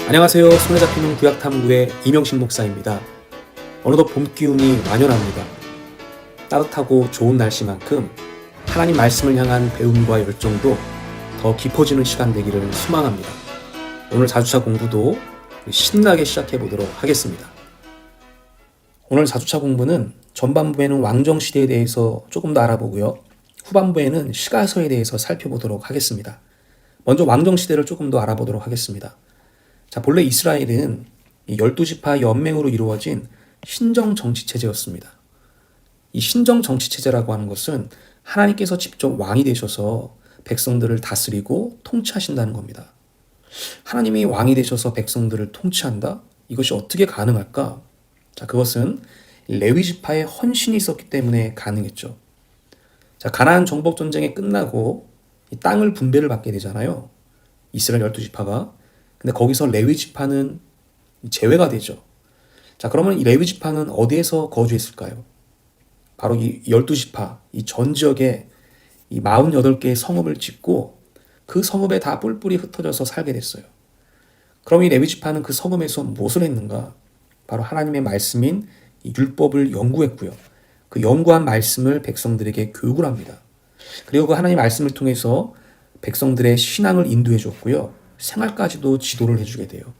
안녕하세요. 손에 잡히는 구약탐구의 이명신 목사입니다. 어느덧 봄 기운이 완연합니다. 따뜻하고 좋은 날씨만큼 하나님 말씀을 향한 배움과 열정도 더 깊어지는 시간 되기를 소망합니다. 오늘 4주차 공부도 신나게 시작해 보도록 하겠습니다. 오늘 4주차 공부는 전반부에는 왕정시대에 대해서 조금 더 알아보고요. 후반부에는 시가서에 대해서 살펴보도록 하겠습니다. 먼저 왕정시대를 조금 더 알아보도록 하겠습니다. 자, 본래 이스라엘은 12지파 연맹으로 이루어진 신정 정치체제였습니다. 이 신정 정치체제라고 하는 것은 하나님께서 직접 왕이 되셔서 백성들을 다스리고 통치하신다는 겁니다. 하나님이 왕이 되셔서 백성들을 통치한다? 이것이 어떻게 가능할까? 자, 그것은 레위지파의 헌신이 있었기 때문에 가능했죠. 자, 가나안 정복 전쟁이 끝나고 이 땅을 분배를 받게 되잖아요. 이스라엘 12지파가. 근데 거기서 레위지파는 제외가 되죠. 자, 그러면 이 레위지파는 어디에서 거주했을까요? 바로 이 12지파, 이 전 지역에 이 48개의 성읍을 짓고 그 성읍에 다 뿔뿔이 흩어져서 살게 됐어요. 그럼 이 레위지파는 그 성읍에서 무엇을 했는가? 바로 하나님의 말씀인 이 율법을 연구했고요. 그 연구한 말씀을 백성들에게 교육을 합니다. 그리고 그 하나님의 말씀을 통해서 백성들의 신앙을 인도해 줬고요. 생활까지도 지도를 해주게 돼요.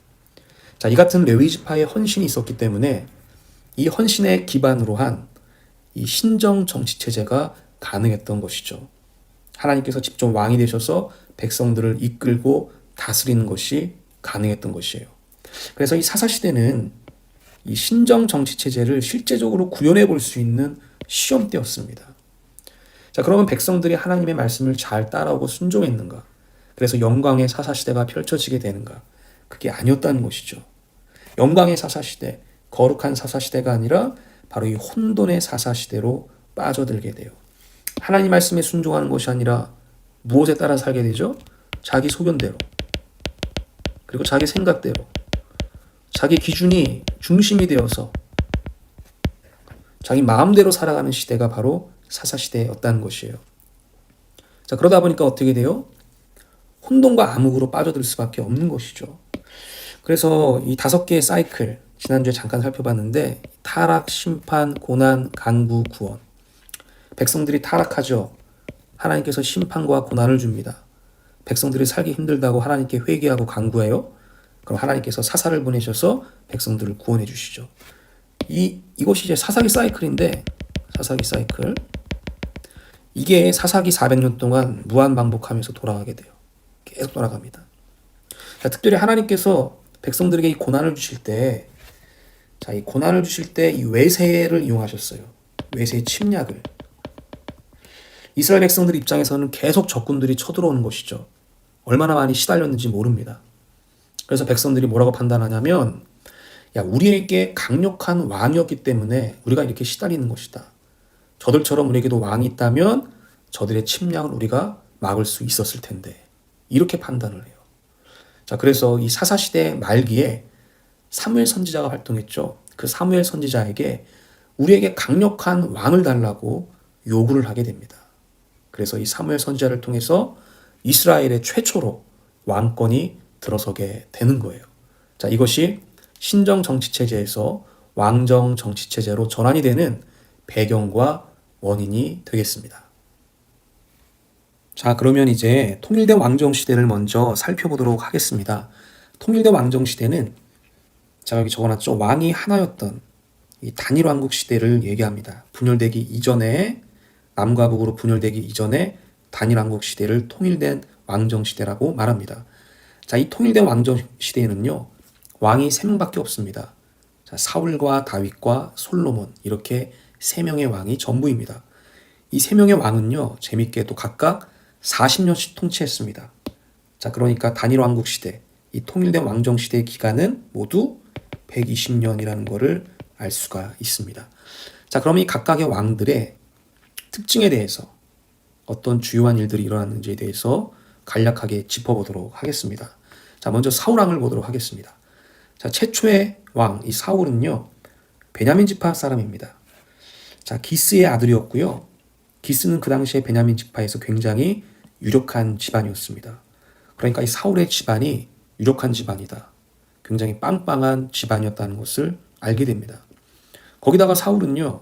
자, 이 같은 레위지파의 헌신이 있었기 때문에 이 헌신의 기반으로 한 이 신정 정치체제가 가능했던 것이죠. 하나님께서 직접 왕이 되셔서 백성들을 이끌고 다스리는 것이 가능했던 것이에요. 그래서 이 사사시대는 이 신정 정치체제를 실제적으로 구현해 볼 수 있는 시험대였습니다. 자, 그러면 백성들이 하나님의 말씀을 잘 따라오고 순종했는가? 그래서 영광의 사사시대가 펼쳐지게 되는가? 그게 아니었다는 것이죠. 영광의 사사시대, 거룩한 사사시대가 아니라 바로 이 혼돈의 사사시대로 빠져들게 돼요. 하나님 말씀에 순종하는 것이 아니라 무엇에 따라 살게 되죠? 자기 소견대로, 그리고 자기 생각대로, 자기 기준이 중심이 되어서 자기 마음대로 살아가는 시대가 바로 사사시대였다는 것이에요. 자, 그러다 보니까 어떻게 돼요? 혼돈과 암흑으로 빠져들 수밖에 없는 것이죠. 그래서 이 5개의 사이클, 지난주에 잠깐 살펴봤는데 타락, 심판, 고난, 간구, 구원. 백성들이 타락하죠. 하나님께서 심판과 고난을 줍니다. 백성들이 살기 힘들다고 하나님께 회개하고 간구해요. 그럼 하나님께서 사사를 보내셔서 백성들을 구원해 주시죠. 이것이 이제 사사기 사이클인데, 사사기 사이클. 이게 사사기 400년 동안 무한 반복하면서 돌아가게 돼요. 계속 돌아갑니다. 자, 특별히 하나님께서 백성들에게 이 고난을 주실 때, 자, 이 고난을 주실 때 이 외세를 이용하셨어요. 외세의 침략을. 이스라엘 백성들 입장에서는 계속 적군들이 쳐들어오는 것이죠. 얼마나 많이 시달렸는지 모릅니다. 그래서 백성들이 뭐라고 판단하냐면, 야, 우리에게 강력한 왕이었기 때문에 우리가 이렇게 시달리는 것이다. 저들처럼 우리에게도 왕이 있다면 저들의 침략을 우리가 막을 수 있었을 텐데. 이렇게 판단을 해요. 자, 그래서 이 사사시대 말기에 사무엘 선지자가 활동했죠. 그 사무엘 선지자에게 우리에게 강력한 왕을 달라고 요구를 하게 됩니다. 그래서 이 사무엘 선지자를 통해서 이스라엘의 최초로 왕권이 들어서게 되는 거예요. 자, 이것이 신정 정치체제에서 왕정 정치체제로 전환이 되는 배경과 원인이 되겠습니다. 자, 그러면 이제 통일된 왕정시대를 먼저 살펴보도록 하겠습니다. 통일된 왕정시대는, 자, 여기 적어놨죠. 왕이 하나였던 이 단일왕국 시대를 얘기합니다. 분열되기 이전에, 남과 북으로 분열되기 이전에 단일왕국 시대를 통일된 왕정시대라고 말합니다. 자, 이 통일된 왕정시대에는요, 왕이 3명밖에 없습니다. 자, 사울과 다윗과 솔로몬, 이렇게 3명의 왕이 전부입니다. 이 3명의 왕은요, 재밌게도 각각 40년씩 통치했습니다. 자, 그러니까 단일왕국 시대, 이 통일된 왕정시대의 기간은 모두 120년이라는 것을 알 수가 있습니다. 자, 그럼 이 각각의 왕들의 특징에 대해서 어떤 주요한 일들이 일어났는지에 대해서 간략하게 짚어보도록 하겠습니다. 자, 먼저 사울왕을 보도록 하겠습니다. 자, 최초의 왕, 이 사울은요, 베냐민 지파 사람입니다. 자, 기스의 아들이었고요. 기스는 그 당시에 베냐민 지파에서 굉장히 유력한 집안이었습니다. 그러니까 이 사울의 집안이 유력한 집안이다. 굉장히 빵빵한 집안이었다는 것을 알게 됩니다. 거기다가 사울은요,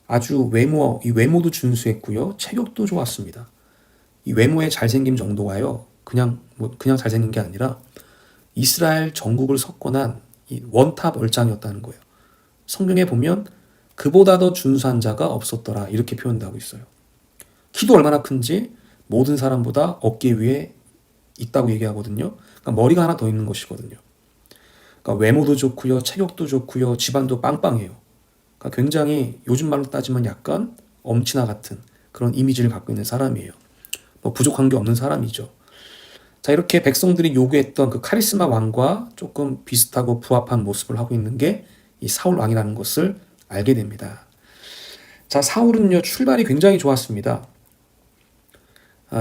아주 외모도 준수했고요, 체격도 좋았습니다. 이 외모의 잘생김 정도가요, 그냥 잘생긴 게 아니라 이스라엘 전국을 석권한 이 원탑 얼짱이었다는 거예요. 성경에 보면 그보다 더 준수한 자가 없었더라, 이렇게 표현하고 있어요. 키도 얼마나 큰지 모든 사람보다 어깨 위에 있다고 얘기하거든요. 그러니까 머리가 하나 더 있는 것이거든요. 그러니까 외모도 좋고요, 체격도 좋고요, 집안도 빵빵해요. 그러니까 굉장히 요즘 말로 따지면 약간 엄친아 같은 그런 이미지를 갖고 있는 사람이에요. 뭐 부족한 게 없는 사람이죠. 자, 이렇게 백성들이 요구했던 그 카리스마 왕과 조금 비슷하고 부합한 모습을 하고 있는 게 이 사울 왕이라는 것을 알게 됩니다. 자, 사울은요, 출발이 굉장히 좋았습니다.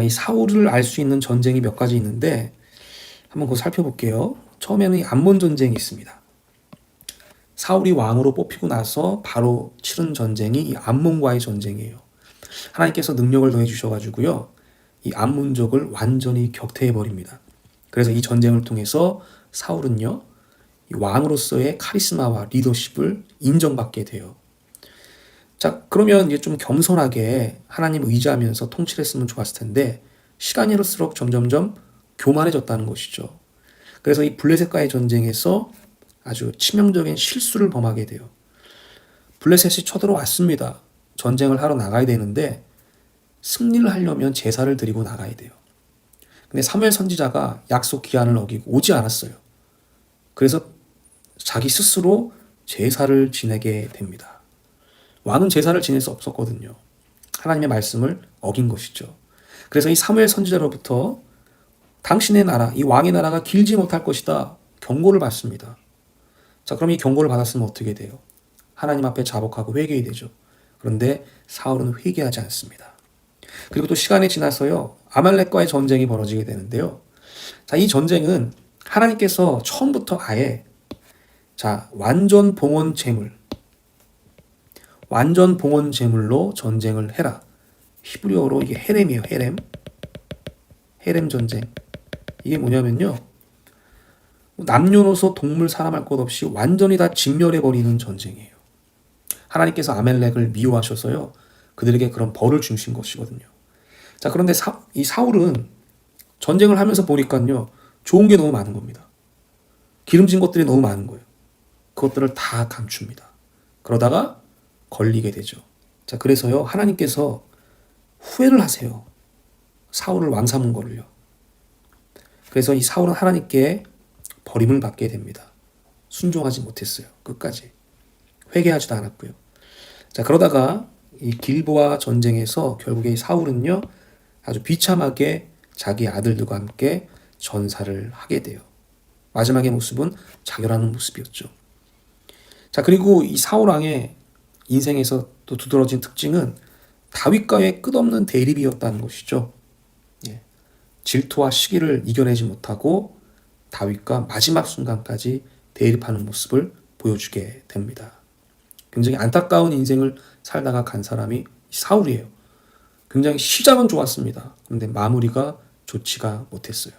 이 사울을 알 수 있는 전쟁이 몇 가지 있는데 한번 그거 살펴볼게요. 처음에는 이 암몬 전쟁이 있습니다. 사울이 왕으로 뽑히고 나서 바로 치른 전쟁이 이 암몬과의 전쟁이에요. 하나님께서 능력을 더해 주셔가지고요, 이 암몬족을 완전히 격퇴해 버립니다. 그래서 이 전쟁을 통해서 사울은요, 이 왕으로서의 카리스마와 리더십을 인정받게 돼요. 자, 그러면 이제 좀 겸손하게 하나님 의지하면서 통치했으면 좋았을 텐데 시간이 흐를수록 점점점 교만해졌다는 것이죠. 그래서 이 블레셋과의 전쟁에서 아주 치명적인 실수를 범하게 돼요. 블레셋이 쳐들어왔습니다. 전쟁을 하러 나가야 되는데 승리를 하려면 제사를 드리고 나가야 돼요. 근데 사무엘 선지자가 약속 기한을 어기고 오지 않았어요. 그래서 자기 스스로 제사를 지내게 됩니다. 왕은 제사를 지낼 수 없었거든요. 하나님의 말씀을 어긴 것이죠. 그래서 이 사무엘 선지자로부터 당신의 나라, 이 왕의 나라가 길지 못할 것이다 경고를 받습니다. 자, 그럼 이 경고를 받았으면 어떻게 돼요? 하나님 앞에 자복하고 회개해야 되죠. 그런데 사울은 회개하지 않습니다. 그리고 또 시간이 지나서요, 아말렉과의 전쟁이 벌어지게 되는데요. 자, 이 전쟁은 하나님께서 처음부터 아예 완전 봉헌 제물로 전쟁을 해라. 히브리어로 이게 헤렘이에요. 헤렘 전쟁. 이게 뭐냐면요, 남녀노소 동물 사람 할 것 없이 완전히 다 진멸해버리는 전쟁이에요. 하나님께서 아말렉을 미워하셔서요, 그들에게 그런 벌을 주신 것이거든요. 자, 그런데 이 사울은 전쟁을 하면서 보니까요, 좋은 게 너무 많은 겁니다. 기름진 것들이 너무 많은 거예요. 그것들을 다 감춥니다. 그러다가 걸리게 되죠. 자, 그래서요, 하나님께서 후회를 하세요. 사울을 왕 삼은 거를요. 그래서 이 사울은 하나님께 버림을 받게 됩니다. 순종하지 못했어요. 끝까지. 회개하지도 않았고요. 자, 그러다가 이 길보아 전쟁에서 결국에 이 사울은요, 아주 비참하게 자기 아들들과 함께 전사를 하게 돼요. 마지막의 모습은 자결하는 모습이었죠. 자, 그리고 이 사울 왕의 인생에서 또 두드러진 특징은 다윗과의 끝없는 대립이었다는 것이죠. 질투와 시기를 이겨내지 못하고 다윗과 마지막 순간까지 대립하는 모습을 보여주게 됩니다. 굉장히 안타까운 인생을 살다가 간 사람이 사울이에요. 굉장히 시작은 좋았습니다. 그런데 마무리가 좋지가 못했어요.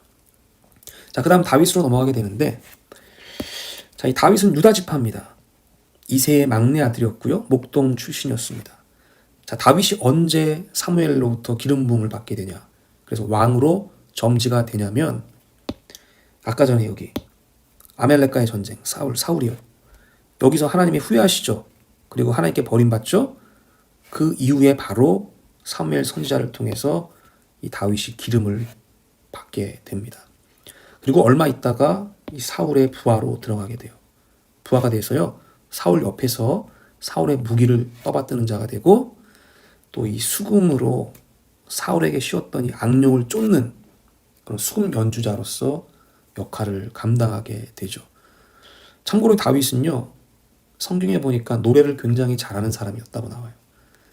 자, 그 다음 다윗으로 넘어가게 되는데, 자, 이 다윗은 유다 지파입니다. 이새의 막내 아들이었고요, 목동 출신이었습니다. 자, 다윗이 언제 사무엘로부터 기름 부음을 받게 되냐, 그래서 왕으로 점지가 되냐면, 아까 전에 여기 아말렉과의 전쟁, 사울이요. 여기서 하나님이 후회하시죠. 그리고 하나님께 버림받죠. 그 이후에 바로 사무엘 선지자를 통해서 이 다윗이 기름을 받게 됩니다. 그리고 얼마 있다가 이 사울의 부하로 들어가게 돼요. 부하가 돼서요, 사울 옆에서 사울의 무기를 떠받드는 자가 되고, 또 이 수금으로 사울에게 씌웠던 이 악령을 쫓는 그런 수금 연주자로서 역할을 감당하게 되죠. 참고로 다윗은요, 성경에 보니까 노래를 굉장히 잘하는 사람이었다고 나와요.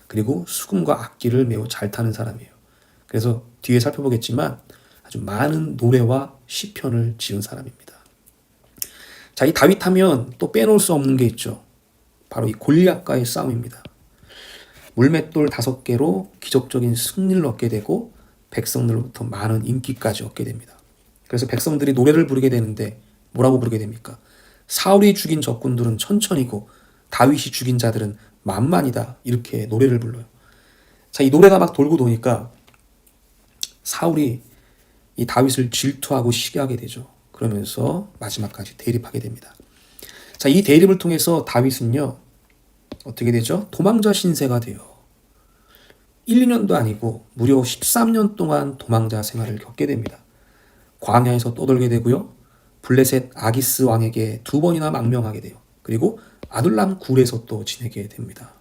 그리고 수금과 악기를 매우 잘 타는 사람이에요. 그래서 뒤에 살펴보겠지만 아주 많은 노래와 시편을 지은 사람입니다. 자, 이 다윗 하면 또 빼놓을 수 없는 게 있죠. 바로 이 골리앗과의 싸움입니다. 물맷돌 5개로 기적적인 승리를 얻게 되고 백성들로부터 많은 인기까지 얻게 됩니다. 그래서 백성들이 노래를 부르게 되는데 뭐라고 부르게 됩니까? 사울이 죽인 적군들은 천천히고 다윗이 죽인 자들은 만만이다. 이렇게 노래를 불러요. 자, 이 노래가 막 돌고 도니까 사울이 이 다윗을 질투하고 시기하게 되죠. 그러면서 마지막까지 대립하게 됩니다. 자, 이 대립을 통해서 다윗은요, 어떻게 되죠? 도망자 신세가 돼요. 1, 2년도 아니고 무려 13년 동안 도망자 생활을 겪게 됩니다. 광야에서 떠돌게 되고요. 블레셋 아기스 왕에게 2번이나 망명하게 돼요. 그리고 아둘람 굴에서 또 지내게 됩니다.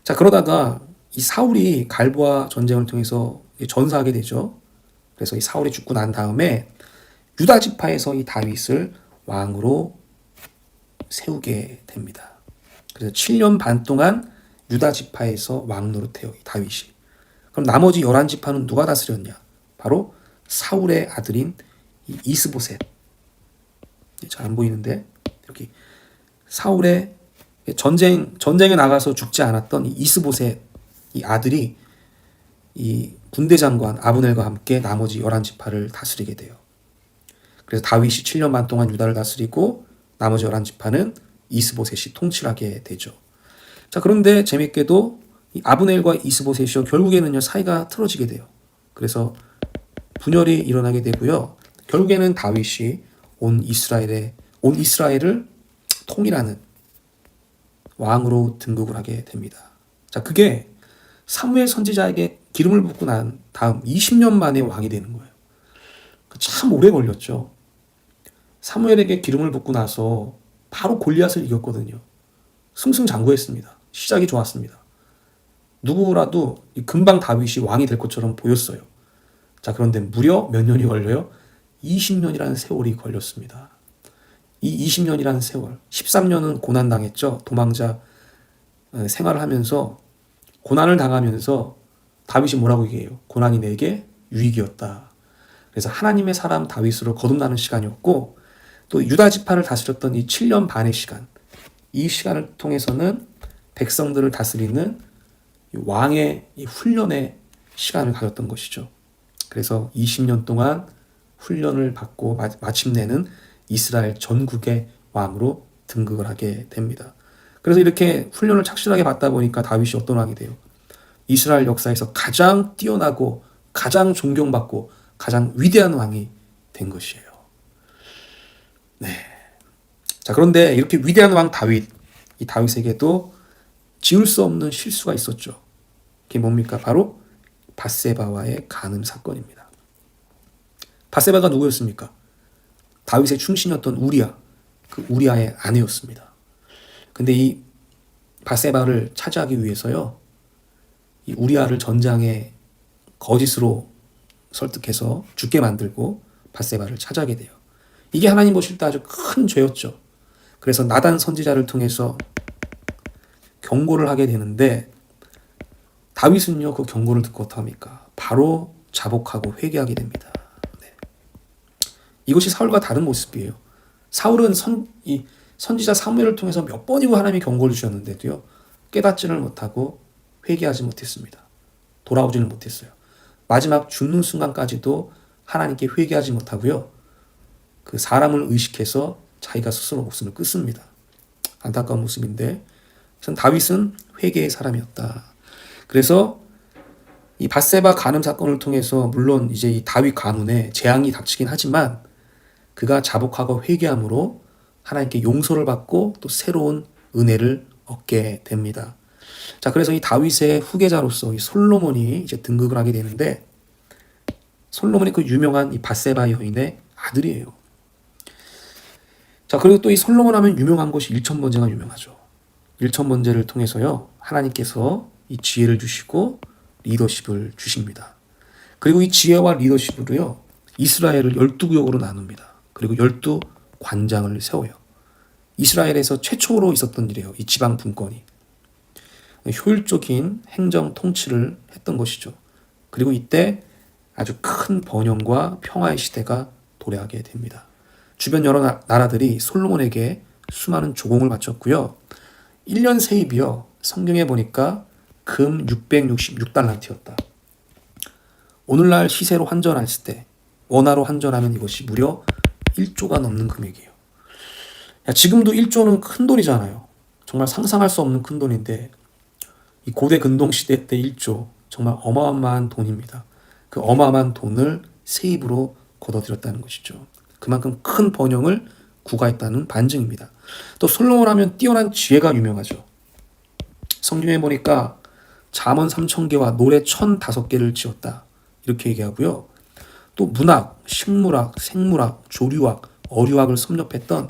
자, 그러다가 이 사울이 갈보아 전쟁을 통해서 전사하게 되죠. 그래서 이 사울이 죽고 난 다음에 유다 지파에서 이 다윗을 왕으로 세우게 됩니다. 그래서 7년 반 동안 유다 지파에서 왕 노릇해요, 이 다윗이. 그럼 나머지 11지파는 누가 다스렸냐? 바로 사울의 아들인 이 이스보셋. 잘 안 보이는데 여기 사울의 전쟁에 나가서 죽지 않았던 이 이스보셋 이 아들이 이 군대 장관 아브넬과 함께 나머지 11지파를 다스리게 돼요. 그래서 다윗이 7년 반 동안 유다를 다스리고 나머지 11지파는 이스보셋이 통치하게 되죠. 자, 그런데 재밌게도 이 아브넬과 이스보셋이 결국에는요 사이가 틀어지게 돼요. 그래서 분열이 일어나게 되고요. 결국에는 다윗이 온 이스라엘을 통일하는 왕으로 등극을 하게 됩니다. 자, 그게 사무엘 선지자에게 기름을 붓고 난 다음 20년 만에 왕이 되는 거예요. 참 오래 걸렸죠. 사무엘에게 기름을 붓고 나서 바로 골리앗을 이겼거든요. 승승장구했습니다. 시작이 좋았습니다. 누구라도 금방 다윗이 왕이 될 것처럼 보였어요. 자, 그런데 무려 몇 년이 걸려요? 20년이라는 세월이 걸렸습니다. 이 20년이라는 세월, 13년은 고난당했죠. 도망자 생활을 하면서 고난을 당하면서 다윗이 뭐라고 얘기해요? 고난이 내게 유익이었다. 그래서 하나님의 사람 다윗으로 거듭나는 시간이었고, 또 유다 지파를 다스렸던 이 7년 반의 시간, 이 시간을 통해서는 백성들을 다스리는 왕의 이 훈련의 시간을 가졌던 것이죠. 그래서 20년 동안 훈련을 받고 마침내는 이스라엘 전국의 왕으로 등극을 하게 됩니다. 그래서 이렇게 훈련을 착실하게 받다 보니까 다윗이 어떤 왕이 돼요? 이스라엘 역사에서 가장 뛰어나고 가장 존경받고 가장 위대한 왕이 된 것이에요. 네. 자, 그런데 이렇게 위대한 왕 다윗, 이 다윗에게도 지울 수 없는 실수가 있었죠. 그게 뭡니까? 바로 밧세바와의 간음 사건입니다. 밧세바가 누구였습니까? 다윗의 충신이었던 우리아, 그 우리아의 아내였습니다. 근데 이 밧세바를 차지하기 위해서요, 이 우리아를 전장에 거짓으로 설득해서 죽게 만들고 밧세바를 차지하게 돼요. 이게 하나님 보실 때 아주 큰 죄였죠. 그래서 나단 선지자를 통해서 경고를 하게 되는데 다윗은요 그 경고를 듣고 어떡합니까? 바로 자복하고 회개하게 됩니다. 네. 이것이 사울과 다른 모습이에요. 사울은 선지자 사무엘을 통해서 몇 번이고 하나님이 경고를 주셨는데도요 깨닫지를 못하고 회개하지 못했습니다. 돌아오지는 못했어요. 마지막 죽는 순간까지도 하나님께 회개하지 못하고요. 그 사람을 의식해서 자기가 스스로 목숨을 끊습니다. 안타까운 모습인데 다윗은 회개의 사람이었다. 그래서 이 밧세바 간음 사건을 통해서 물론 이제 이 다윗 가문에 재앙이 닥치긴 하지만 그가 자복하고 회개함으로 하나님께 용서를 받고 또 새로운 은혜를 얻게 됩니다. 자, 그래서 이 다윗의 후계자로서 이 솔로몬이 이제 등극을 하게 되는데 솔로몬이 그 유명한 이 밧세바 여인의 아들이에요. 자, 그리고 또 이 솔로몬 하면 유명한 것이 일천번제가 유명하죠. 일천번제를 통해서요 하나님께서 이 지혜를 주시고 리더십을 주십니다. 그리고 이 지혜와 리더십으로요 이스라엘을 12구역으로 나눕니다. 그리고 12관장을 세워요. 이스라엘에서 최초로 있었던 일이에요. 이 지방 분권이. 효율적인 행정 통치를 했던 것이죠. 그리고 이때 아주 큰 번영과 평화의 시대가 도래하게 됩니다. 주변 여러 나라들이 솔로몬에게 수많은 조공을 바쳤고요. 1년 세입이요. 성경에 보니까 금 666달란트였다. 오늘날 시세로 환전했을 때 원화로 환전하면 이것이 무려 1조가 넘는 금액이에요. 지금도 1조는 큰 돈이잖아요. 정말 상상할 수 없는 큰 돈인데 이 고대 근동시대 때 1조 정말 어마어마한 돈입니다. 그 어마어마한 돈을 세입으로 거둬들였다는 것이죠. 그만큼 큰 번영을 구가했다는 반증입니다. 또 솔로몬 하면 뛰어난 지혜가 유명하죠. 성경에 보니까 잠언 3,000개와 노래 1,005개를 지었다 이렇게 얘기하고요. 또 문학, 식물학, 생물학, 조류학, 어류학을 섭렵했던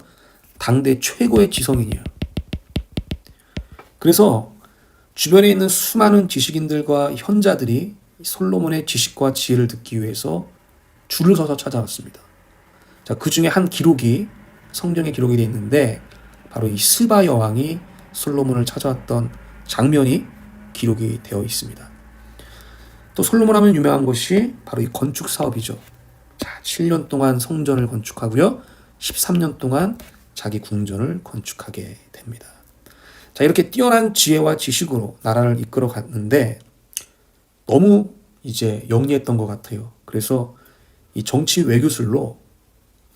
당대 최고의 지성인이에요. 그래서 주변에 있는 수많은 지식인들과 현자들이 솔로몬의 지식과 지혜를 듣기 위해서 줄을 서서 찾아왔습니다. 자, 그 중에 한 기록이 성경에 기록이 되어 있는데 바로 이 스바 여왕이 솔로몬을 찾아왔던 장면이 기록이 되어 있습니다. 또 솔로몬 하면 유명한 것이 바로 이 건축 사업이죠. 자, 7년 동안 성전을 건축하고요. 13년 동안 자기 궁전을 건축하게 됩니다. 자, 이렇게 뛰어난 지혜와 지식으로 나라를 이끌어 갔는데 너무 이제 영리했던 것 같아요. 그래서 이 정치 외교술로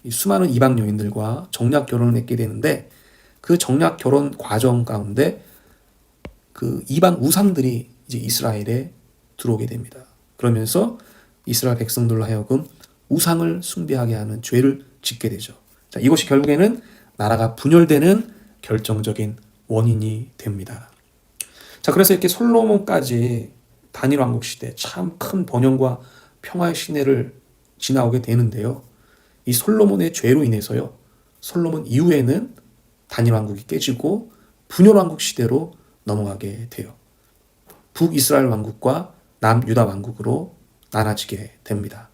이 수많은 이방 여인들과 정략 결혼을 맺게 되는데 그 정략 결혼 과정 가운데 그 이방 우상들이 이제 이스라엘에 들어오게 됩니다. 그러면서 이스라엘 백성들로 하여금 우상을 숭배하게 하는 죄를 짓게 되죠. 자, 이것이 결국에는 나라가 분열되는 결정적인 원인이 됩니다. 자, 그래서 이렇게 솔로몬까지 단일 왕국 시대 참 큰 번영과 평화의 시대를 지나오게 되는데요. 이 솔로몬의 죄로 인해서요. 솔로몬 이후에는 단일 왕국이 깨지고 분열 왕국 시대로 넘어가게 돼요. 북이스라엘 왕국과 남유다 왕국으로 나눠지게 됩니다.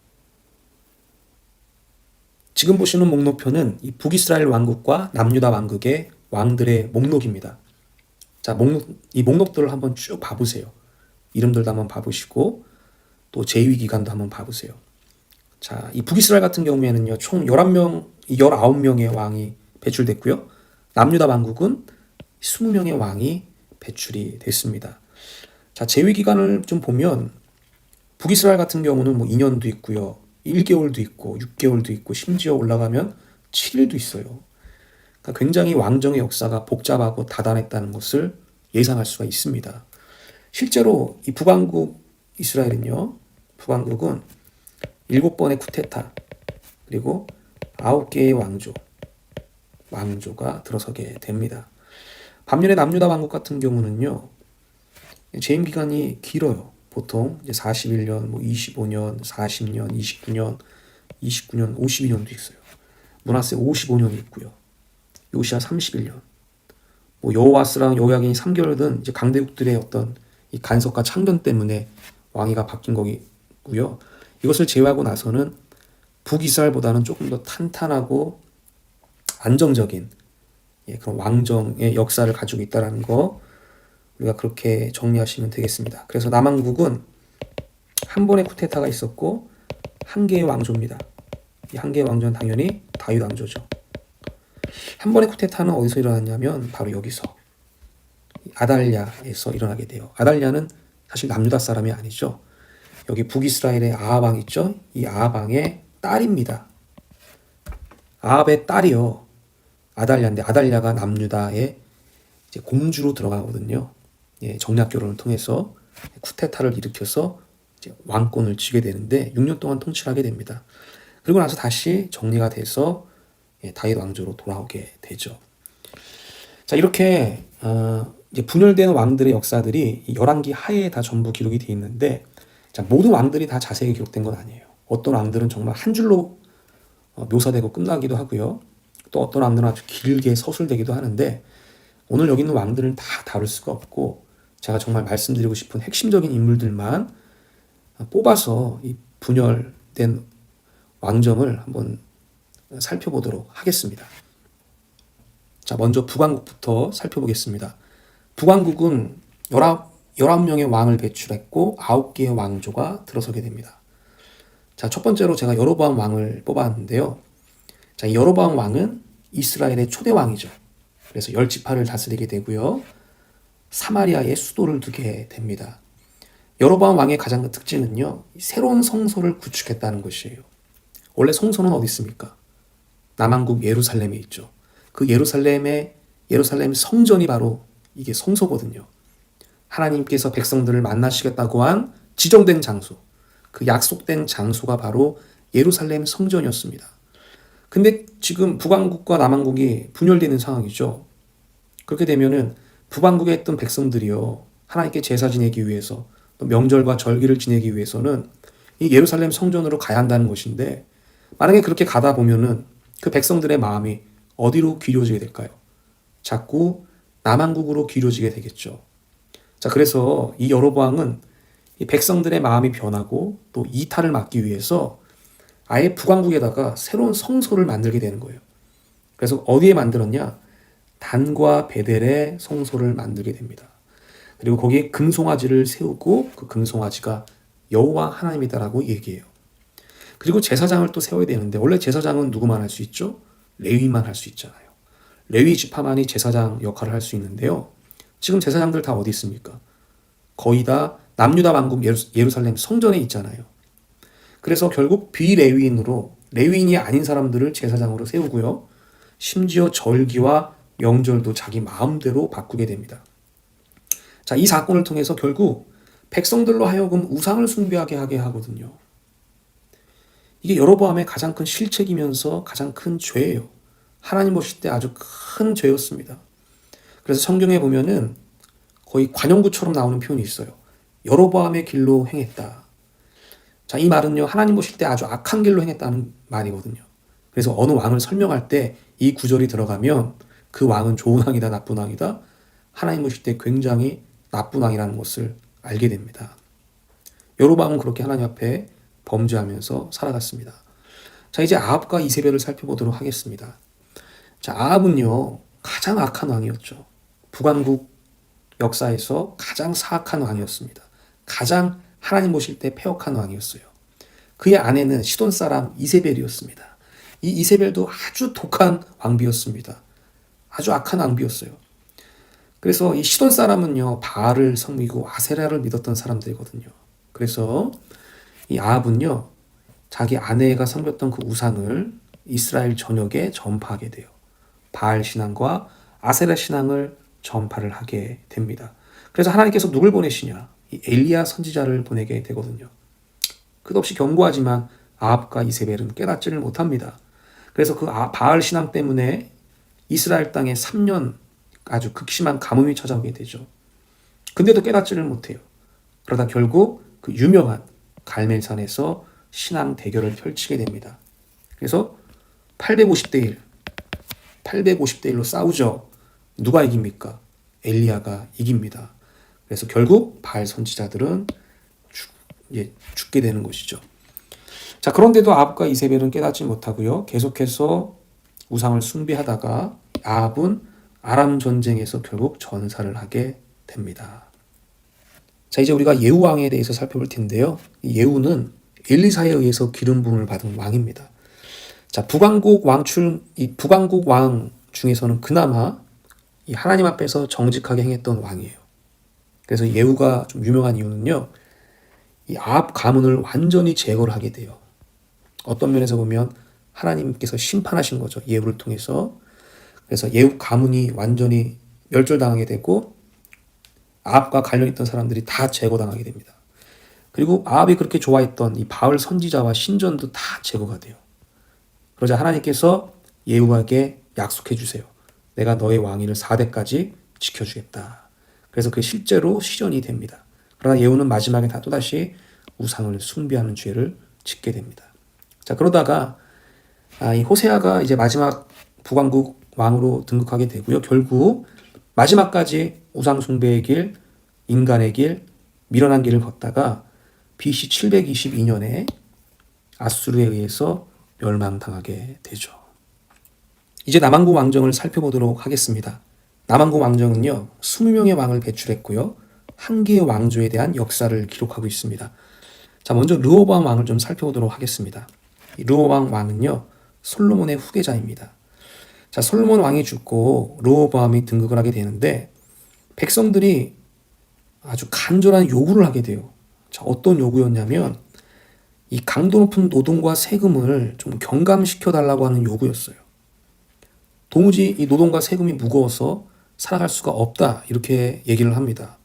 지금 보시는 목록표는 이 북이스라엘 왕국과 남유다 왕국의 왕들의 목록입니다. 자, 이 목록들을 한번 쭉 봐보세요. 이름들도 한번 봐보시고 또 제위 기간도 한번 봐보세요. 자, 이 북이스라엘 같은 경우에는요, 총 19명의 왕이 배출됐고요. 남유다 왕국은 20명의 왕이 배출이 됐습니다. 자, 제위 기간을 좀 보면 북이스라엘 같은 경우는 뭐 2년도 있고요. 1개월도 있고 6개월도 있고 심지어 올라가면 7일도 있어요. 그러니까 굉장히 왕정의 역사가 복잡하고 다단했다는 것을 예상할 수가 있습니다. 실제로 이 북왕국 이스라엘은요. 북왕국은 7번의 쿠데타 그리고 9개의 왕조가 들어서게 됩니다. 반면에 남유다 왕국 같은 경우는요. 재임 기간이 길어요. 보통 이제 41년, 뭐 25년, 40년, 29년, 52년도 있어요. 므낫세 55년이 있고요. 요시야 31년. 뭐 여호와스랑 여호야긴이 3개월은 이제 강대국들의 어떤 이 간섭과 창변 때문에 왕위가 바뀐 거고요. 이것을 제외하고 나서는 북이스라엘보다는 조금 더 탄탄하고 안정적인 그런 왕정의 역사를 가지고 있다는 거 우리가 그렇게 정리하시면 되겠습니다. 그래서 남왕국은 한 번의 쿠데타가 있었고 한 개의 왕조입니다. 이 한 개의 왕조는 당연히 다윗 왕조죠. 한 번의 쿠데타는 어디서 일어났냐면 바로 여기서 아달랴에서 일어나게 돼요. 아달랴는 사실 남유다 사람이 아니죠. 여기 북이스라엘의 아합 왕 있죠. 이 아합 왕의 딸입니다. 아합의 딸이요. 아달랴인데 아달랴가 남유다의 이제 공주로 들어가거든요. 정략 결혼을 통해서 쿠데타를 일으켜서 이제 왕권을 쥐게 되는데 6년 동안 통치를 하게 됩니다. 그리고 나서 다시 정리가 돼서 다윗 왕조로 돌아오게 되죠. 자, 이렇게 이제 분열된 왕들의 역사들이 11기 하에 다 전부 기록이 되어 있는데 자, 모든 왕들이 다 자세히 기록된 건 아니에요. 어떤 왕들은 정말 한 줄로 묘사되고 끝나기도 하고요. 또 어떤 왕들은 아주 길게 서술되기도 하는데 오늘 여기 있는 왕들은 다 다룰 수가 없고 제가 정말 말씀드리고 싶은 핵심적인 인물들만 뽑아서 이 분열된 왕정을 한번 살펴보도록 하겠습니다. 자, 먼저 북왕국부터 살펴보겠습니다. 북왕국은 19명의 왕을 배출했고 9개의 왕조가 들어서게 됩니다. 자, 첫 번째로 제가 여로보암 왕을 뽑았는데요. 자, 이 여로보암 왕은 이스라엘의 초대 왕이죠. 그래서 10지파를 다스리게 되고요. 사마리아에 수도를 두게 됩니다. 여로보암 왕의 가장 큰 특징은요. 새로운 성소를 구축했다는 것이에요. 원래 성소는 어디 있습니까? 남한국 예루살렘에 있죠. 그 예루살렘 성전이 바로 이게 성소거든요. 하나님께서 백성들을 만나시겠다고 한 지정된 장소, 그 약속된 장소가 바로 예루살렘 성전이었습니다. 근데 지금 북왕국과 남왕국이 분열되는 상황이죠. 그렇게 되면은 북왕국에 있던 백성들이요, 하나님께 제사 지내기 위해서 또 명절과 절기를 지내기 위해서는 이 예루살렘 성전으로 가야 한다는 것인데, 만약에 그렇게 가다 보면은 그 백성들의 마음이 어디로 기울어지게 될까요? 자꾸 남왕국으로 기울어지게 되겠죠. 자, 그래서 이 여로보암은 이 백성들의 마음이 변하고 또 이탈을 막기 위해서 아예 북왕국에다가 새로운 성소를 만들게 되는 거예요. 그래서 어디에 만들었냐? 단과 베델에 성소를 만들게 됩니다. 그리고 거기에 금송아지를 세우고 그 금송아지가 여호와 하나님이다라고 얘기해요. 그리고 제사장을 또 세워야 되는데, 원래 제사장은 누구만 할 수 있죠? 레위만 할 수 있잖아요. 레위 지파만이 제사장 역할을 할 수 있는데요. 지금 제사장들 다 어디 있습니까? 거의 다 남유다 왕국 예루살렘 성전에 있잖아요. 그래서 결국 비레위인으로, 레위인이 아닌 사람들을 제사장으로 세우고요. 심지어 절기와 명절도 자기 마음대로 바꾸게 됩니다. 자, 이 사건을 통해서 결국 백성들로 하여금 우상을 숭배하게 하게 하거든요. 이게 여로보암의 가장 큰 실책이면서 가장 큰 죄예요. 하나님 보실 때 아주 큰 죄였습니다. 그래서 성경에 보면은 거의 관용구처럼 나오는 표현이 있어요. 여로보암의 길로 행했다. 자, 이 말은요, 하나님 보실 때 아주 악한 길로 행했다는 말이거든요. 그래서 어느 왕을 설명할 때 이 구절이 들어가면 그 왕은 좋은 왕이다, 나쁜 왕이다, 하나님 보실 때 굉장히 나쁜 왕이라는 것을 알게 됩니다. 여로보암은 그렇게 하나님 앞에 범죄하면서 살아갔습니다. 자, 이제 아합과 이세벨을 살펴보도록 하겠습니다. 자, 아합은요, 가장 악한 왕이었죠. 북왕국 역사에서 가장 사악한 왕이었습니다. 가장 하나님 보실 때 패역한 왕이었어요. 그의 아내는 시돈 사람 이세벨이었습니다. 이 이세벨도 아주 독한 왕비였습니다. 아주 악한 왕비였어요. 그래서 이 시돈 사람은요, 바알을 섬기고 아세라를 믿었던 사람들이거든요. 그래서 이 아합은요, 자기 아내가 섬겼던 그 우상을 이스라엘 전역에 전파하게 돼요. 바알 신앙과 아세라 신앙을 전파를 하게 됩니다. 그래서 하나님께서 누굴 보내시냐? 이 엘리야 선지자를 보내게 되거든요. 끝없이 경고하지만 아합과 이세벨은 깨닫지를 못합니다. 그래서 그 바알 신앙 때문에 이스라엘 땅에 3년 아주 극심한 가뭄이 찾아오게 되죠. 근데도 깨닫지를 못해요. 그러다 결국 그 유명한 갈멜산에서 신앙 대결을 펼치게 됩니다. 그래서 850대 1로 싸우죠. 누가 이깁니까? 엘리야가 이깁니다. 그래서 결국 바알 선지자들은 죽게 되는 것이죠. 자, 그런데도 아합과 이세벨은 깨닫지 못하고요, 계속해서 우상을 숭배하다가 아합은 아람 전쟁에서 결국 전사를 하게 됩니다. 자, 이제 우리가 예후 왕에 대해서 살펴볼 텐데요. 이 예후는 엘리사에 의해서 기름 부음을 받은 왕입니다. 자, 북왕국 왕 중에서는 그나마 이 하나님 앞에서 정직하게 행했던 왕이에요. 그래서 예후가 좀 유명한 이유는요, 이 아합 가문을 완전히 제거를 하게 돼요. 어떤 면에서 보면 하나님께서 심판하신 거죠, 예후를 통해서. 그래서 예후 가문이 완전히 멸절당하게 되고 아합과 관련있던 사람들이 다 제거당하게 됩니다. 그리고 아합이 그렇게 좋아했던 이 바알 선지자와 신전도 다 제거가 돼요. 그러자 하나님께서 예후에게 약속해 주세요. 내가 너의 왕위를 4대까지 지켜주겠다. 그래서 그게 실제로 실현이 됩니다. 그러나 예후는 마지막에 또다시 우상을 숭배하는 죄를 짓게 됩니다. 자, 그러다가 이 호세아가 이제 마지막 북왕국 왕으로 등극하게 되고요. 결국 마지막까지 우상 숭배의 길, 인간의 길, 미련한 길을 걷다가 BC 722년에 아수르에 의해서 멸망당하게 되죠. 이제 남왕국 왕정을 살펴보도록 하겠습니다. 남왕국 왕정은요, 20명의 왕을 배출했고요, 한 개의 왕조에 대한 역사를 기록하고 있습니다. 자, 먼저 르호보암 왕을 좀 살펴보도록 하겠습니다. 이 르호보암 왕은요, 솔로몬의 후계자입니다. 자, 솔로몬 왕이 죽고 르호보암이 등극을 하게 되는데 백성들이 아주 간절한 요구를 하게 돼요. 자, 어떤 요구였냐면 이 강도 높은 노동과 세금을 좀 경감시켜 달라고 하는 요구였어요. 도무지 이 노동과 세금이 무거워서 살아갈 수가 없다 이렇게 얘기를 합니다.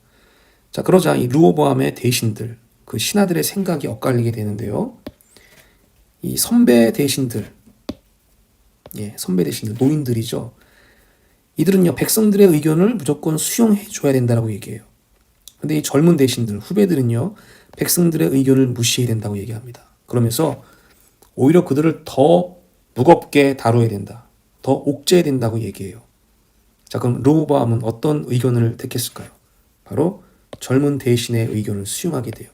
자, 그러자 이 르호보암의 대신들, 그 신하들의 생각이 엇갈리게 되는데요. 이 선배 대신들, 선배 대신들, 노인들이죠. 이들은요, 백성들의 의견을 무조건 수용해 줘야 된다고 얘기해요. 근데 이 젊은 대신들, 후배들은요, 백성들의 의견을 무시해야 된다고 얘기합니다. 그러면서 오히려 그들을 더 무겁게 다뤄야 된다. 더 옥죄해야 된다고 얘기해요. 자, 그럼 르호보암은 어떤 의견을 택했을까요? 바로 젊은 대신의 의견을 수용하게 돼요.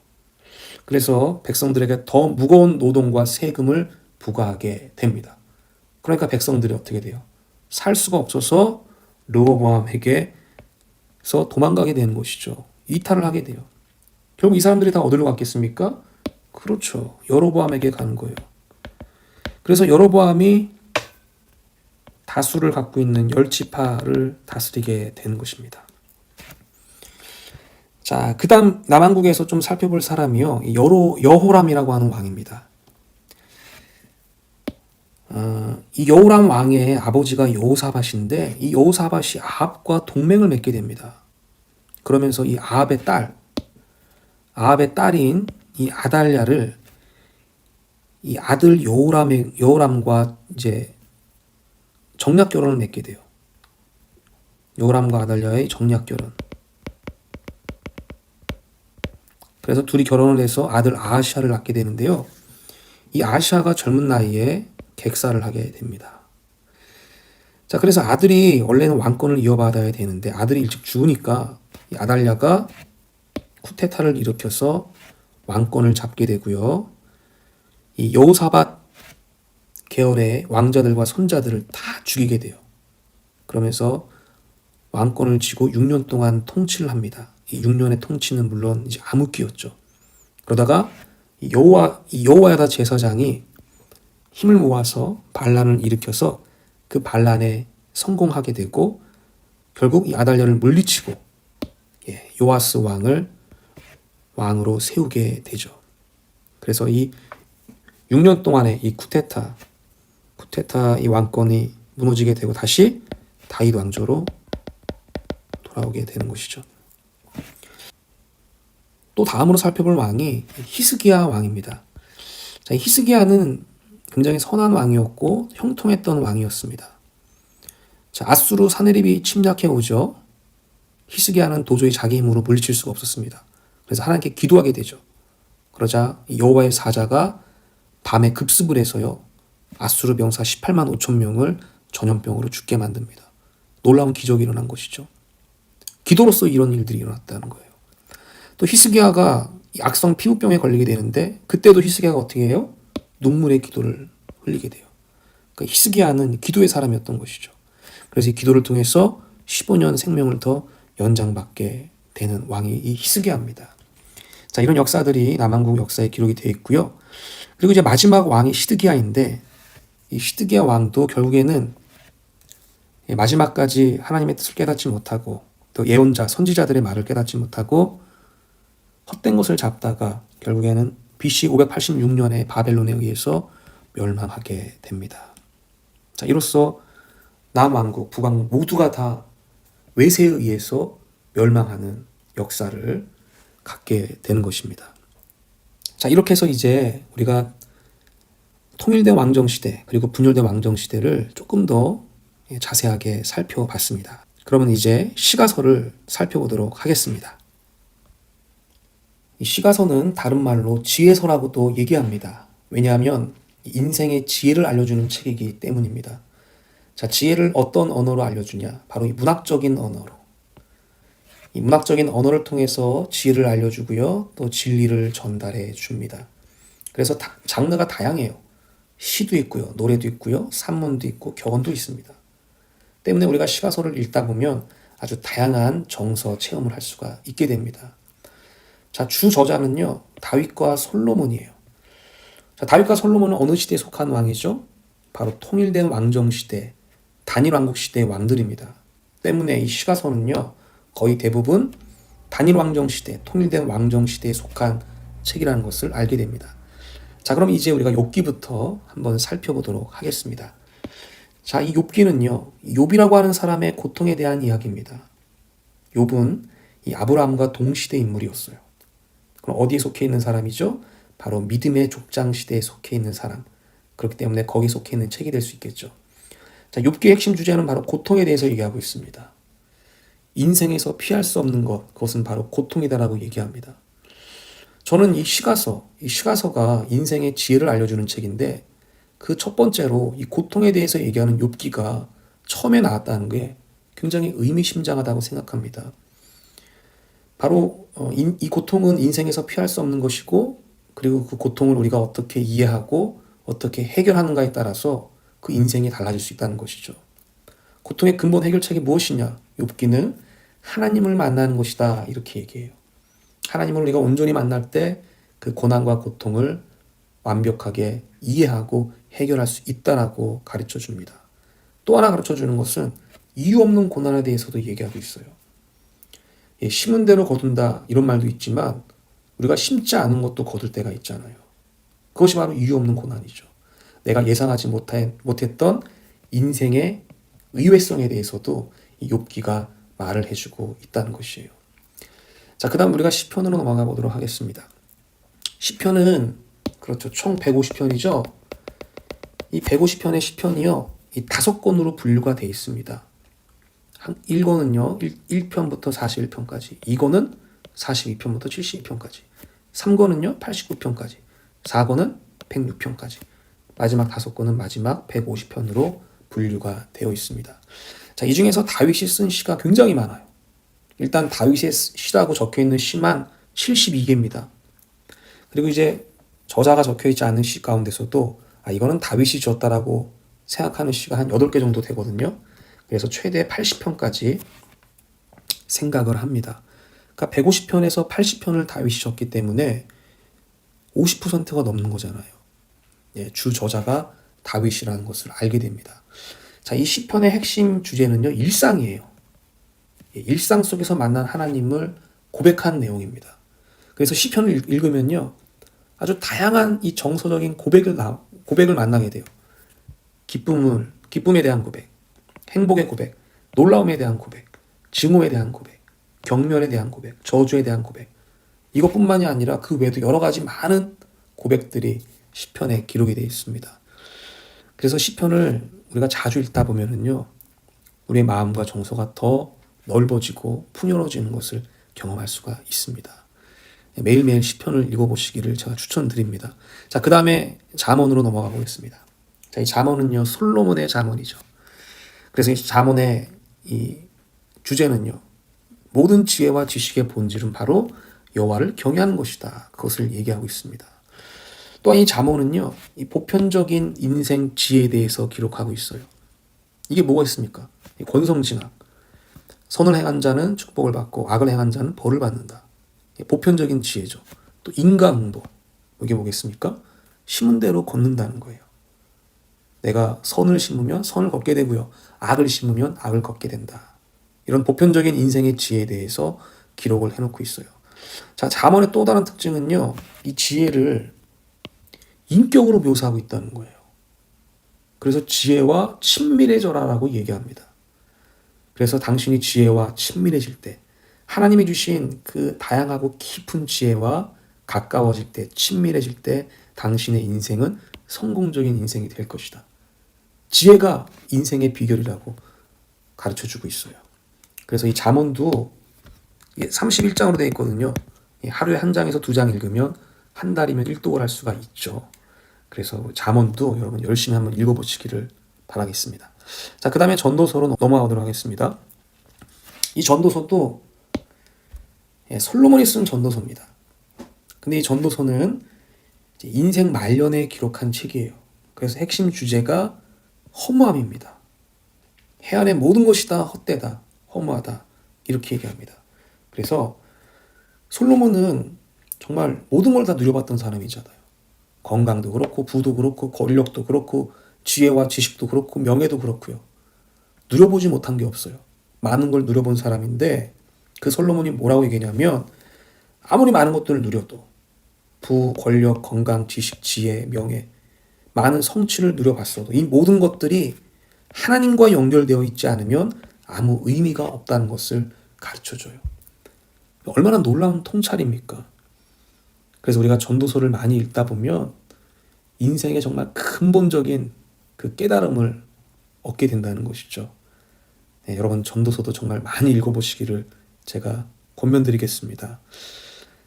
그래서 백성들에게 더 무거운 노동과 세금을 부과하게 됩니다. 그러니까 백성들이 어떻게 돼요? 살 수가 없어서 르호보암에게서 도망가게 되는 것이죠. 이탈을 하게 돼요. 결국 이 사람들이 다 어디로 갔겠습니까? 그렇죠. 여로보암에게 가는 거예요. 그래서 여로보암이 다수를 갖고 있는 열지파를 다스리게 되는 것입니다. 자, 그 다음 남한국에서 좀 살펴볼 사람이요. 여호람이라고 하는 왕입니다. 이 여호람 왕의 아버지가 여호사밧인데 이 여호사밧이 아합과 동맹을 맺게 됩니다. 그러면서 이 아합의 딸인 이 아달랴를 이 아들 여호람과 이제 정략 결혼을 맺게 돼요. 여호람과 아달랴의 정략 결혼. 그래서 둘이 결혼을 해서 아들 아하시아를 낳게 되는데요. 이 아하시아가 젊은 나이에 객사를 하게 됩니다. 자, 그래서 아들이 원래는 왕권을 이어받아야 되는데 아들이 일찍 죽으니까 이 아달랴가 쿠데타를 일으켜서 왕권을 잡게 되고요. 이 여호사밧 계열의 왕자들과 손자들을 다 죽이게 돼요. 그러면서 왕권을 쥐고 6년 동안 통치를 합니다. 이 6년의 통치는 물론 이제 암흑기였죠. 그러다가 이 여호야다 제사장이 힘을 모아서 반란을 일으켜서 그 반란에 성공하게 되고 결국 이 아달랴를 물리치고 요아스 왕을 왕으로 세우게 되죠. 그래서 이 6년 동안의 이 쿠데타 이 왕권이 무너지게 되고 다시 다윗 왕조로 돌아오게 되는 것이죠. 또 다음으로 살펴볼 왕이 히스기야 왕입니다. 자, 히스기야는 굉장히 선한 왕이었고 형통했던 왕이었습니다. 자, 아수르 사네립이 침략해 오죠. 히스기야는 도저히 자기 힘으로 물리칠 수가 없었습니다. 그래서 하나님께 기도하게 되죠. 그러자 여호와의 사자가 밤에 급습을 해서요. 아수르 병사 18만 5천 명을 전염병으로 죽게 만듭니다. 놀라운 기적이 일어난 것이죠. 기도로서 이런 일들이 일어났다는 거예요. 또 히스기야가 악성 피부병에 걸리게 되는데 그때도 히스기야가 어떻게 해요? 눈물의 기도를 흘리게 돼요. 그러니까 히스기야는 기도의 사람이었던 것이죠. 그래서 이 기도를 통해서 15년 생명을 더 연장받게 되는 왕이 이 히스기야입니다. 자, 이런 역사들이 남한국 역사에 기록이 되어 있고요. 그리고 이제 마지막 왕이 시드기야인데 이 시드기야 왕도 결국에는 마지막까지 하나님의 뜻을 깨닫지 못하고 또 예언자, 선지자들의 말을 깨닫지 못하고 헛된 것을 잡다가 결국에는 BC 586년에 바벨론에 의해서 멸망하게 됩니다. 자, 이로써 남왕국, 북왕국 모두가 다 외세에 의해서 멸망하는 역사를 갖게 되는 것입니다. 자, 이렇게 해서 이제 우리가 통일된 왕정시대 그리고 분열된 왕정시대를 조금 더 자세하게 살펴봤습니다. 그러면 이제 시가서를 살펴보도록 하겠습니다. 이 시가서는 다른 말로 지혜서라고도 얘기합니다. 왜냐하면 인생의 지혜를 알려주는 책이기 때문입니다. 자, 지혜를 어떤 언어로 알려주냐? 바로 이 문학적인 언어로. 이 문학적인 언어를 통해서 지혜를 알려주고요. 또 진리를 전달해 줍니다. 그래서 장르가 다양해요. 시도 있고요. 노래도 있고요. 산문도 있고 격언도 있습니다. 때문에 우리가 시가서를 읽다 보면 아주 다양한 정서 체험을 할 수가 있게 됩니다. 자, 주 저자는요. 다윗과 솔로몬이에요. 자, 다윗과 솔로몬은 어느 시대에 속한 왕이죠? 바로 통일된 왕정시대, 단일왕국 시대의 왕들입니다. 때문에 이 시가서는요. 거의 대부분 단일왕정시대, 통일된 왕정시대에 속한 책이라는 것을 알게 됩니다. 자, 그럼 이제 우리가 욥기부터 한번 살펴보도록 하겠습니다. 자, 이 욥기는요, 욥이라고 하는 사람의 고통에 대한 이야기입니다. 욥은 이 아브라함과 동시대 인물이었어요. 그럼 어디에 속해 있는 사람이죠? 바로 믿음의 족장 시대에 속해 있는 사람. 그렇기 때문에 거기 속해 있는 책이 될 수 있겠죠. 자, 욥기의 핵심 주제는 바로 고통에 대해서 얘기하고 있습니다. 인생에서 피할 수 없는 것, 그것은 바로 고통이다라고 얘기합니다. 저는 이 시가서가 인생의 지혜를 알려주는 책인데 그 첫 번째로 이 고통에 대해서 얘기하는 욥기가 처음에 나왔다는 게 굉장히 의미심장하다고 생각합니다. 바로 이 고통은 인생에서 피할 수 없는 것이고 그리고 그 고통을 우리가 어떻게 이해하고 어떻게 해결하는가에 따라서 그 인생이 달라질 수 있다는 것이죠. 고통의 근본 해결책이 무엇이냐? 욥기는 하나님을 만나는 것이다 이렇게 얘기해요. 하나님을 우리가 온전히 만날 때 그 고난과 고통을 완벽하게 이해하고 해결할 수 있다라고 가르쳐 줍니다. 또 하나 가르쳐 주는 것은 이유 없는 고난에 대해서도 얘기하고 있어요. 심은 대로 거둔다 이런 말도 있지만 우리가 심지 않은 것도 거둘 때가 있잖아요. 그것이 바로 이유 없는 고난이죠. 내가 예상하지 못했던 인생의 의외성에 대해서도 이 욥기가 말을 해주고 있다는 것이에요. 자, 그 다음 우리가 시편으로 넘어가 보도록 하겠습니다. 시편은 그렇죠. 총 150편이죠. 이 150편의 시편이요. 이 5권으로 분류가 되어 있습니다. 1권은요. 1편부터 41편까지. 2권은 42편부터 72편까지. 3권은요. 89편까지. 4권은 106편까지. 마지막 5권은 마지막 150편으로 분류가 되어 있습니다. 자, 이 중에서 다윗이 쓴 시가 굉장히 많아요. 일단 다윗의 시라고 적혀있는 시만 72개입니다. 그리고 이제 저자가 적혀있지 않은 시 가운데서도 이거는 다윗이 지었다라고 생각하는 시가 한 8개 정도 되거든요. 그래서 최대 80편까지 생각을 합니다. 그러니까 150편에서 80편을 다윗이 적기 때문에 50%가 넘는 거잖아요. 주 저자가 다윗이라는 것을 알게 됩니다. 자, 이 시편의 핵심 주제는요, 일상이에요. 일상 속에서 만난 하나님을 고백한 내용입니다. 그래서 시편을 읽으면요, 아주 다양한 이 정서적인 고백을 만나게 돼요. 기쁨에 대한 고백, 행복의 고백, 놀라움에 대한 고백, 증오에 대한 고백, 경멸에 대한 고백, 저주에 대한 고백. 이것뿐만이 아니라 그 외에도 여러 가지 많은 고백들이 시편에 기록이 되어 있습니다. 그래서 시편을 우리가 자주 읽다 보면은요, 우리의 마음과 정서가 더 넓어지고 풍요로워지는 것을 경험할 수가 있습니다. 매일매일 시편을 읽어보시기를 제가 추천드립니다. 자, 그 다음에 잠언으로 넘어가 보겠습니다. 자, 이 잠언은요, 솔로몬의 잠언이죠. 그래서 이 잠언의 이 주제는요, 모든 지혜와 지식의 본질은 바로 여호와를 경외하는 것이다. 그것을 얘기하고 있습니다. 또한 이 잠언은요, 이 보편적인 인생 지혜에 대해서 기록하고 있어요. 이게 뭐가 있습니까? 권성징악. 선을 행한 자는 축복을 받고 악을 행한 자는 벌을 받는다. 보편적인 지혜죠. 또 인과응보. 이게 뭐겠습니까? 심은 대로 걷는다는 거예요. 내가 선을 심으면 선을 걷게 되고요. 악을 심으면 악을 걷게 된다. 이런 보편적인 인생의 지혜에 대해서 기록을 해놓고 있어요. 자, 잠언의 또 다른 특징은요, 이 지혜를 인격으로 묘사하고 있다는 거예요. 그래서 지혜와 친밀해져라라고 얘기합니다. 그래서 당신이 지혜와 친밀해질 때, 하나님이 주신 그 다양하고 깊은 지혜와 가까워질 때, 친밀해질 때 당신의 인생은 성공적인 인생이 될 것이다. 지혜가 인생의 비결이라고 가르쳐주고 있어요. 그래서 이 잠언도 31장으로 되어 있거든요. 하루에 한 장에서 2장 읽으면 한 달이면 1독을 할 수가 있죠. 그래서 잠언도 여러분 열심히 한번 읽어보시기를 바라겠습니다. 자, 그 다음에 전도서로 넘어가도록 하겠습니다. 이 전도서도 솔로몬이 쓴 전도서입니다. 근데 이 전도서는 인생 말년에 기록한 책이에요. 그래서 핵심 주제가 허무함입니다. 해안의 모든 것이 다 헛되다, 허무하다 이렇게 얘기합니다. 그래서 솔로몬은 정말 모든 걸 다 누려봤던 사람이잖아요. 건강도 그렇고 부도 그렇고 권력도 그렇고 지혜와 지식도 그렇고 명예도 그렇고요. 누려보지 못한 게 없어요. 많은 걸 누려본 사람인데 그 솔로몬이 뭐라고 얘기냐면 아무리 많은 것들을 누려도 부, 권력, 건강, 지식, 지혜, 명예 많은 성취를 누려봤어도 이 모든 것들이 하나님과 연결되어 있지 않으면 아무 의미가 없다는 것을 가르쳐줘요. 얼마나 놀라운 통찰입니까? 그래서 우리가 전도서를 많이 읽다 보면 인생의 정말 근본적인 그 깨달음을 얻게 된다는 것이죠. 네, 여러분 전도서도 정말 많이 읽어보시기를 제가 권면드리겠습니다.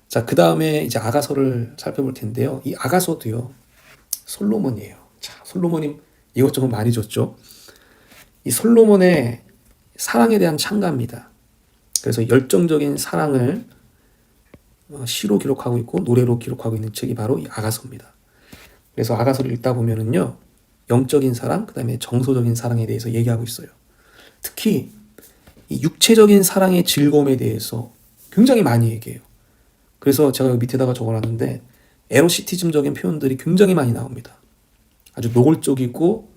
자, 그 다음에 이제 아가서를 살펴볼 텐데요. 이 아가서도요, 솔로몬이에요. 자, 솔로몬이 이것저것 많이 줬죠. 이 솔로몬의 사랑에 대한 찬가입니다. 그래서 열정적인 사랑을 시로 기록하고 있고 노래로 기록하고 있는 책이 바로 이 아가서입니다. 그래서 아가서를 읽다 보면은요, 영적인 사랑, 그 다음에 정서적인 사랑에 대해서 얘기하고 있어요. 특히 이 육체적인 사랑의 즐거움에 대해서 굉장히 많이 얘기해요. 그래서 제가 여기 밑에다가 적어놨는데 에로시티즘적인 표현들이 굉장히 많이 나옵니다. 아주 노골적이고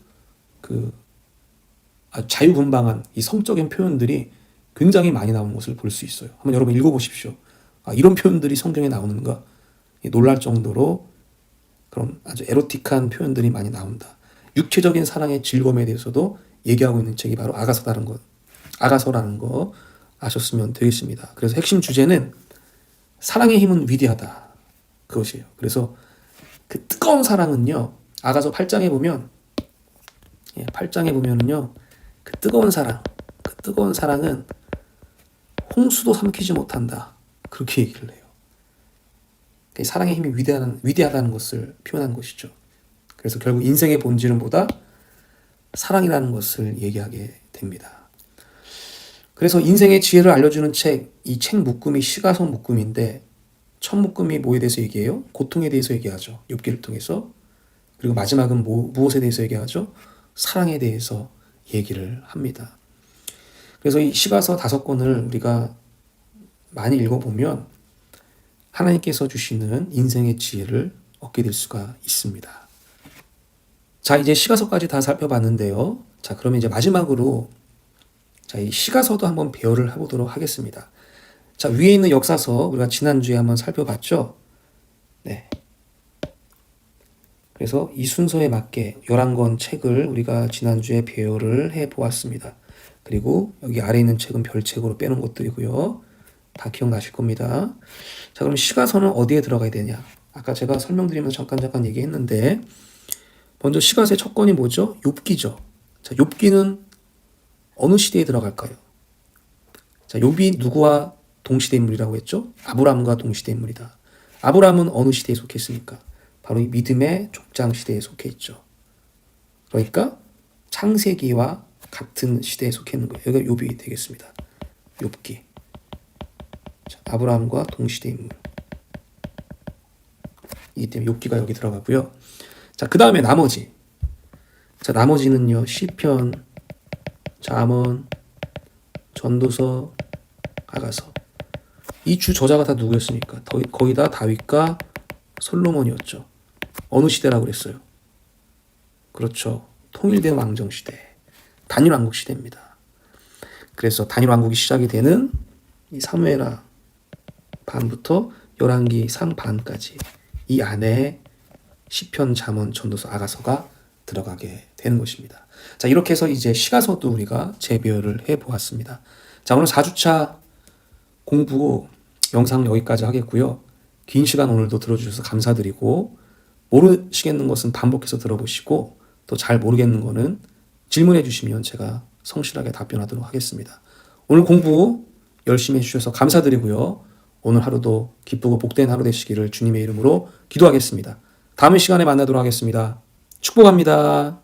아주 자유분방한 이 성적인 표현들이 굉장히 많이 나오는 것을 볼 수 있어요. 한번 여러분 읽어보십시오. 이런 표현들이 성경에 나오는가 놀랄 정도로 그런 아주 에로틱한 표현들이 많이 나온다. 육체적인 사랑의 즐거움에 대해서도 얘기하고 있는 책이 바로 아가서라는 거 아셨으면 되겠습니다. 그래서 핵심 주제는 사랑의 힘은 위대하다. 그것이에요. 그래서 그 뜨거운 사랑은요, 아가서 8장에 보면은요, 그 뜨거운 사랑은 홍수도 삼키지 못한다. 그렇게 얘기를 해요. 사랑의 힘이 위대하다는 것을 표현한 것이죠. 그래서 결국 인생의 본질은 보다 사랑이라는 것을 얘기하게 됩니다. 그래서 인생의 지혜를 알려주는 책, 이 책 묶음이 시가서 묶음인데 첫 묶음이 뭐에 대해서 얘기해요? 고통에 대해서 얘기하죠. 욥기를 통해서. 그리고 마지막은 무엇에 대해서 얘기하죠? 사랑에 대해서 얘기를 합니다. 그래서 이 시가서 5권을 우리가 많이 읽어보면 하나님께서 주시는 인생의 지혜를 얻게 될 수가 있습니다. 자, 이제 시가서까지 다 살펴봤는데요. 자, 그러면 이제 마지막으로 이 시가서도 한번 배열을 해보도록 하겠습니다. 자, 위에 있는 역사서 우리가 지난주에 한번 살펴봤죠. 네. 그래서 이 순서에 맞게 11권 책을 우리가 지난주에 배열을 해보았습니다. 그리고 여기 아래에 있는 책은 별책으로 빼놓은 것들이고요. 다 기억나실 겁니다. 자, 그럼 시가서는 어디에 들어가야 되냐? 아까 제가 설명드리면서 잠깐 얘기했는데, 먼저 시가서의 첫 권이 뭐죠? 욥기죠. 자, 욥기는 어느 시대에 들어갈까요? 자, 욥이 누구와 동시대 인물이라고 했죠? 아브라함과 동시대 인물이다. 아브라함은 어느 시대에 속했습니까? 바로 이 믿음의 족장 시대에 속해 있죠. 그러니까 창세기와 같은 시대에 속해 있는 거예요. 여기가 욥이 되겠습니다. 욥기. 자, 아브라함과 동시대 인물. 이기 때문에 욥기가 여기 들어가고요. 자, 그 다음에 나머지. 자, 나머지는요, 시편, 잠언, 전도서, 아가서. 이 주 저자가 다 누구였습니까? 거의 다 다윗과 솔로몬이었죠. 어느 시대라고 그랬어요? 그렇죠. 통일된 왕정 시대. 단일 왕국 시대입니다. 그래서 단일 왕국이 시작이 되는 이 사무엘하 반부터 열왕기 상 반까지 이 안에 시편, 잠언, 전도서, 아가서가 들어가게 되는 것입니다. 자, 이렇게 해서 이제 시가서도 우리가 재배열을 해보았습니다. 자, 오늘 4주차 공부 영상 여기까지 하겠고요. 긴 시간 오늘도 들어주셔서 감사드리고, 모르시겠는 것은 반복해서 들어보시고, 또 잘 모르겠는 거는 질문해 주시면 제가 성실하게 답변하도록 하겠습니다. 오늘 공부 열심히 해주셔서 감사드리고요. 오늘 하루도 기쁘고 복된 하루 되시기를 주님의 이름으로 기도하겠습니다. 다음 시간에 만나도록 하겠습니다. 축복합니다.